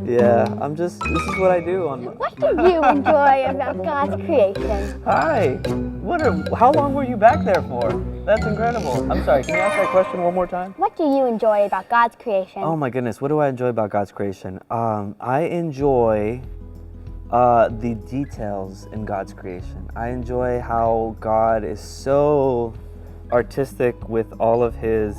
Yeah, this is what I do on. What do you enjoy about God's creation? Hi. How long were you back there for? That's incredible. I'm sorry, can you ask that question one more time? What do you enjoy about God's creation? Oh my goodness, what do I enjoy about God's creation? I enjoy the details in God's creation. I enjoy how God is so artistic with all of his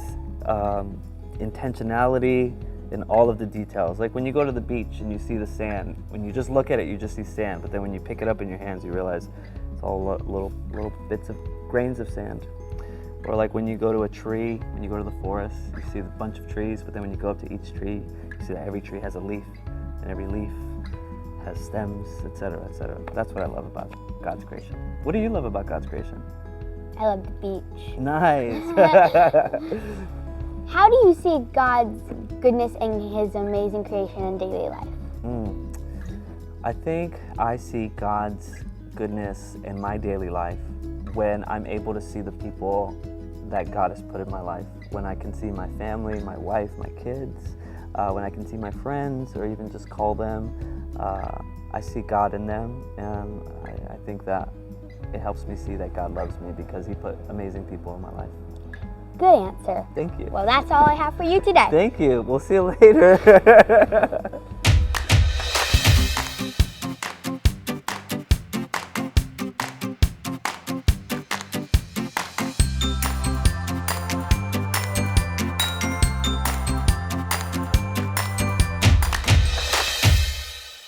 intentionality in all of the details. Like when you go to the beach and you see the sand, when you just look at it, you just see sand, but then when you pick it up in your hands, you realize it's all little bits of grains of sand. Or like when you go to a tree, when you go to the forest, you see a bunch of trees, but then when you go up to each tree, you see that every tree has a leaf, and every leaf has stems, etc., etc. That's what I love about God's creation. What do you love about God's creation? I love the beach. Nice. How do you see God's goodness in his amazing creation in daily life? I think I see God's goodness in my daily life when I'm able to see the people that God has put in my life. When I can see my family, my wife, my kids, when I can see my friends or even just call them, I see God in them, and I think that it helps me see that God loves me because he put amazing people in my life. Good answer. Thank you. Well, that's all I have for you today. Thank you. We'll see you later.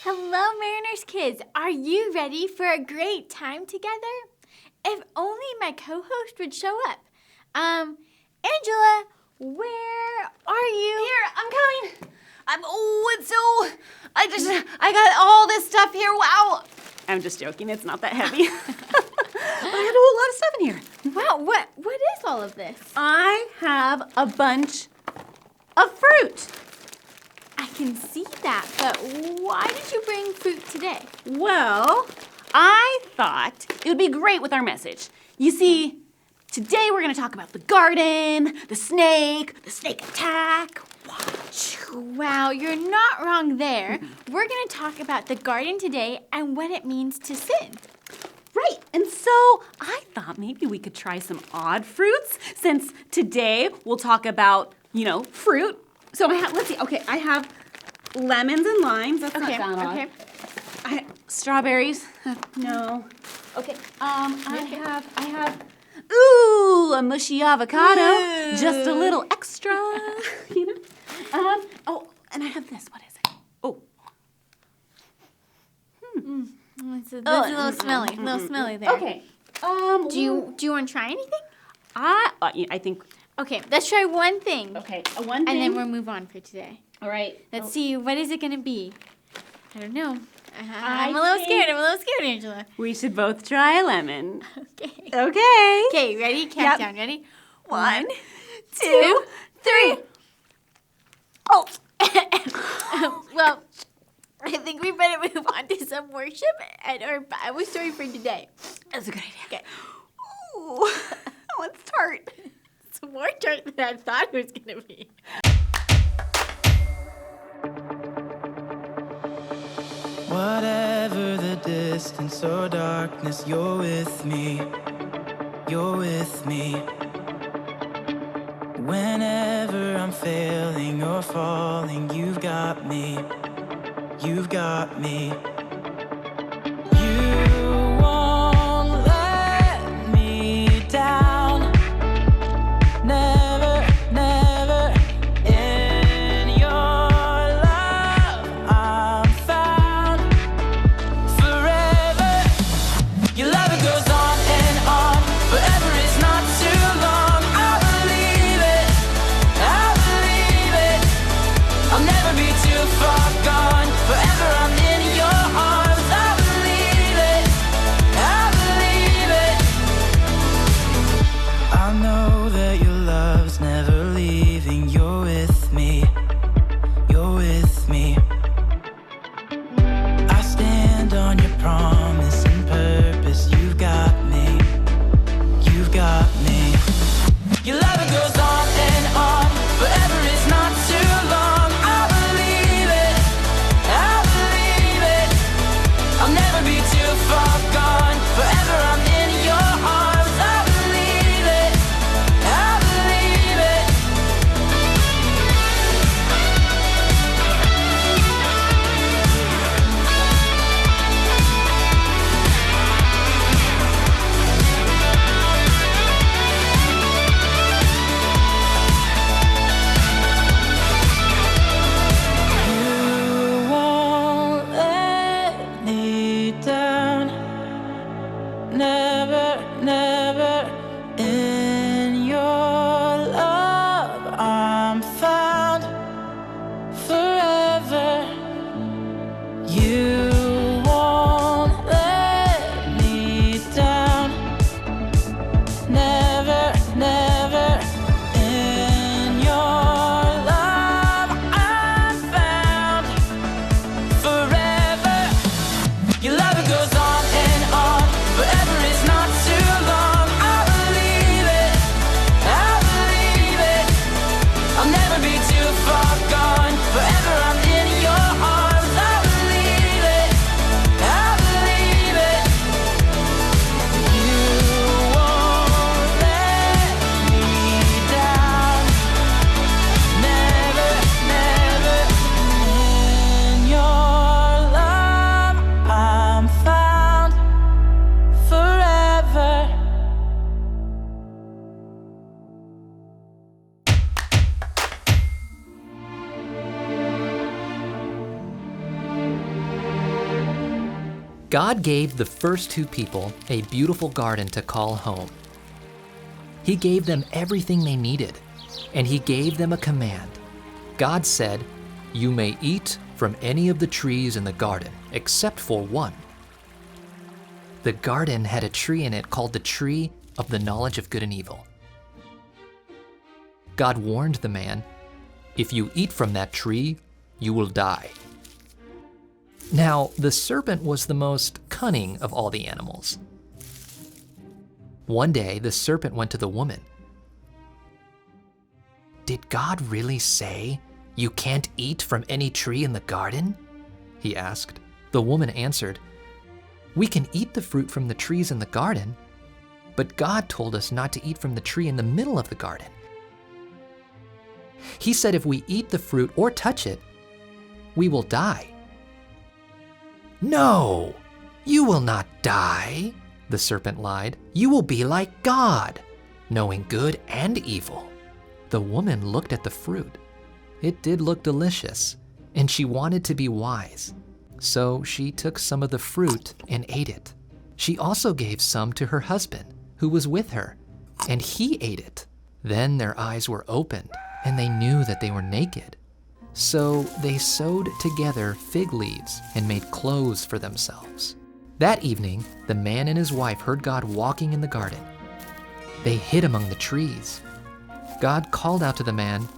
Hello, Mariners kids. Are you ready for a great time together? If only my co-host would show up. Angela, where are you? Here, I'm coming. I got all this stuff here. Wow. I'm just joking. It's not that heavy. But I had a whole lot of stuff in here. Wow, what is all of this? I have a bunch of fruit. I can see that, but why did you bring fruit today? Well, I thought it would be great with our message. You see, today we're going to talk about the garden, the snake attack. Wow, you're not wrong there. We're going to talk about the garden today and what it means to sin. Right, and so I thought maybe we could try some odd fruits since today we'll talk about, fruit. So let's see, okay, I have lemons and limes. That's not that odd. Okay. Strawberries. No. Okay. I have. Ooh, a mushy avocado. Ooh. Just a little extra. Oh, and I have this. What is it? Oh. It's a little smelly. A little smelly there. Okay. Do you want to try anything? I think. Okay, let's try one thing. Okay, one thing. And then we'll move on for today. All right. Let's see, what is it going to be? I don't know. I'm I a little think- scared, Angela. We should both try a lemon. Okay. Okay. Okay, ready? Countdown. Ready? 1, 2, 3. Oh. Well, I think we better move on to some worship and our Bible story for today. That's a good idea. Okay. Ooh, let's start. It's more tart than I thought it was going to be. Whatever the distance or darkness, you're with me. You're with me. Whenever I'm failing or falling, you've got me. You've got me. You won't let me down. Never, never. In your love, I'm found forever. Your love, it goes on and on. Forever is not too long. I believe it. I believe it. I'll never be too far gone. Forever I'm in your God gave the first two people a beautiful garden to call home. He gave them everything they needed, and he gave them a command. God said, "You may eat from any of the trees in the garden, except for one." The garden had a tree in it called the tree of the knowledge of good and evil. God warned the man, "If you eat from that tree, you will die." Now, the serpent was the most cunning of all the animals. One day, the serpent went to the woman. "Did God really say you can't eat from any tree in the garden?" he asked. The woman answered, "We can eat the fruit from the trees in the garden, but God told us not to eat from the tree in the middle of the garden. He said if we eat the fruit or touch it, we will die." "No, you will not die," the serpent lied. "You will be like God, knowing good and evil." The woman looked at the fruit. It did look delicious, and she wanted to be wise. So she took some of the fruit and ate it. She also gave some to her husband, who was with her, and he ate it. Then their eyes were opened, and they knew that they were naked. So they sewed together fig leaves and made clothes for themselves. That evening, the man and his wife heard God walking in the garden. They hid among the trees. God called out to the man,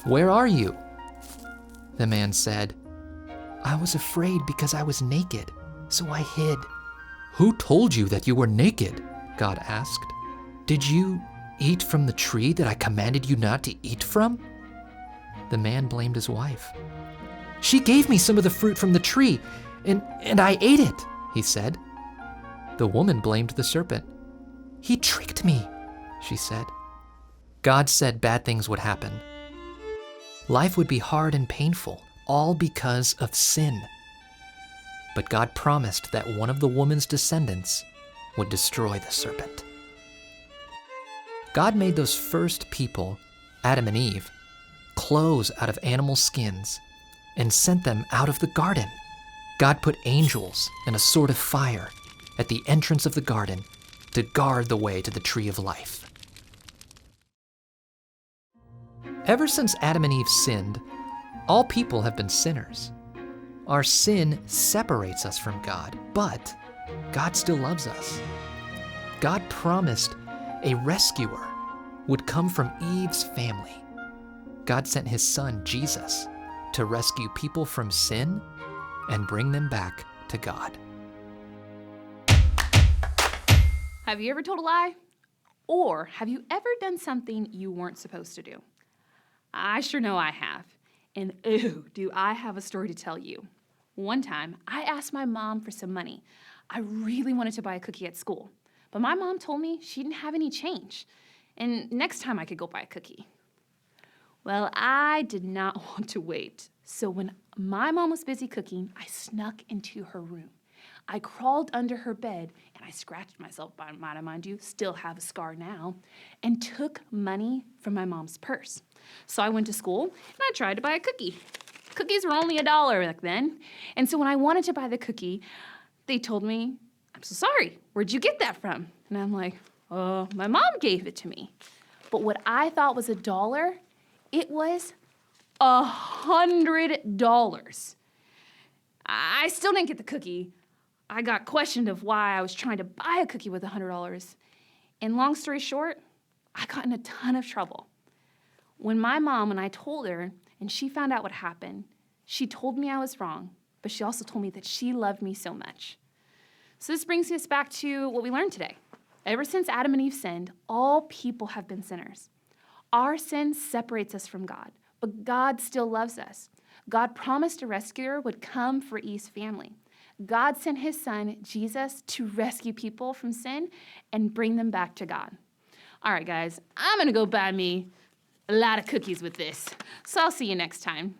"Where are you?" The man said, "I was afraid because I was naked, so I hid." "Who told you that you were naked?" God asked. "Did you eat from the tree that I commanded you not to eat from?" The man blamed his wife. "She gave me some of the fruit from the tree, and I ate it," he said. The woman blamed the serpent. "He tricked me," she said. God said bad things would happen. Life would be hard and painful, all because of sin. But God promised that one of the woman's descendants would destroy the serpent. God made those first people, Adam and Eve, clothes out of animal skins and sent them out of the garden. God put angels and a sword of fire at the entrance of the garden to guard the way to the tree of life. Ever since Adam and Eve sinned, all people have been sinners. Our sin separates us from God, but God still loves us. God promised a rescuer would come from Eve's family. God sent his son, Jesus, to rescue people from sin and bring them back to God. Have you ever told a lie? Or have you ever done something you weren't supposed to do? I sure know I have. And ooh, do I have a story to tell you. One time, I asked my mom for some money. I really wanted to buy a cookie at school, but my mom told me she didn't have any change, and next time I could go buy a cookie. Well, I did not want to wait, so when my mom was busy cooking, I snuck into her room. I crawled under her bed, and I scratched myself, mind you, still have a scar now, and took money from my mom's purse. So I went to school, and I tried to buy a cookie. Cookies were only $1 back then, and so when I wanted to buy the cookie, they told me, "I'm so sorry, where'd you get that from?" And I'm like, "Oh, my mom gave it to me." But what I thought was $1, it was $100. I still didn't get the cookie. I got questioned of why I was trying to buy a cookie with $100. And long story short, I got in a ton of trouble. When I told her, and she found out what happened, she told me I was wrong, but she also told me that she loved me so much. So this brings us back to what we learned today. Ever since Adam and Eve sinned, all people have been sinners. Our sin separates us from God, but God still loves us. God promised a rescuer would come for Eve's family. God sent his son, Jesus, to rescue people from sin and bring them back to God. All right, guys, I'm going to go buy me a lot of cookies with this. So I'll see you next time.